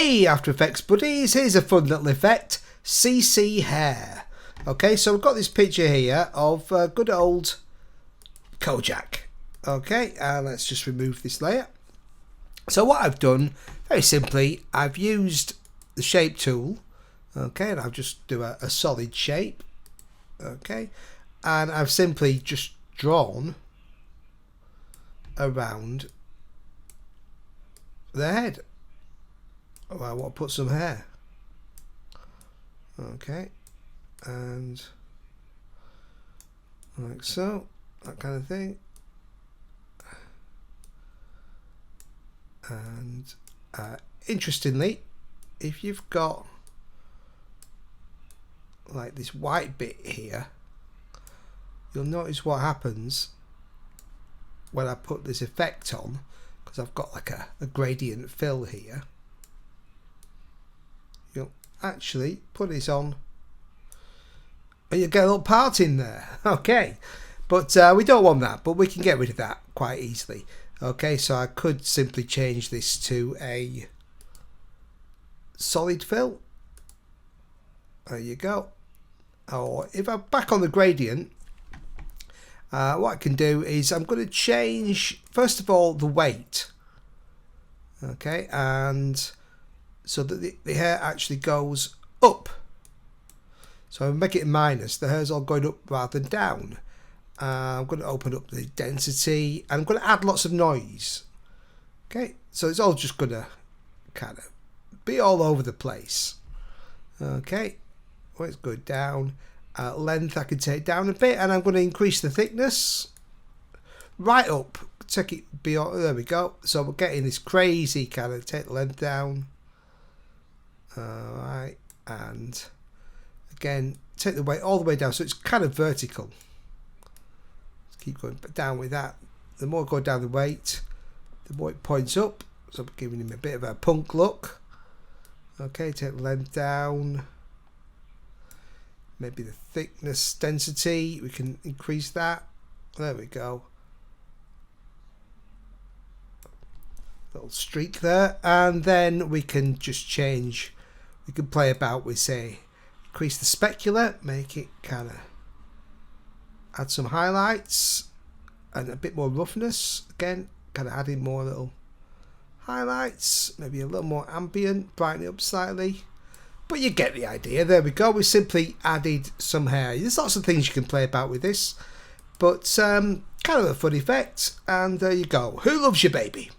Hey After Effects buddies, here's a fun little effect, CC hair. Okay, so we've got this picture here of good old Kojak. Okay, let's just remove this layer. So what I've done, very simply, I've used the shape tool. Okay, and I'll just do a solid shape. Okay, and I've simply just drawn around the head. Oh, I want to put some hair. Okay, and like so, that kind of thing. And interestingly, if you've got like this white bit here, you'll notice what happens when I put this effect on, because I've got like a gradient fill here. You'll actually put this on and you get a little part in there. Okay, but we don't want that, but we can get rid of that quite easily. Okay, so I could simply change this to a solid fill. There you go. Or if I'm back on the gradient, what I can do is I'm going to change, first of all, the weight. Okay, and so that the hair actually goes up. So I'll make it a minus. The hair's all going up rather than down. I'm going to open up the density and I'm going to add lots of noise. Okay, so it's all just going to kind of be all over the place. Okay, let's go down. Length I can take down a bit, and I'm going to increase the thickness right up. Take it beyond. There we go. So we're getting this crazy kind of, take the length down. Alright, and again take the weight all the way down so it's kind of vertical. Keep going down with that. The more I go down the weight, the more it points up. So I'm giving him a bit of a punk look. Okay, take the length down. Maybe the thickness, density, we can increase that. There we go. Little streak there. And then we can just change. We can play about with, say, increase the specular, make it kind of, add some highlights and a bit more roughness. Again, kind of adding more little highlights, maybe a little more ambient, brighten it up slightly. But you get the idea. There we go. We simply added some hair. There's lots of things you can play about with this, but kind of a fun effect. And there you go. Who loves your baby?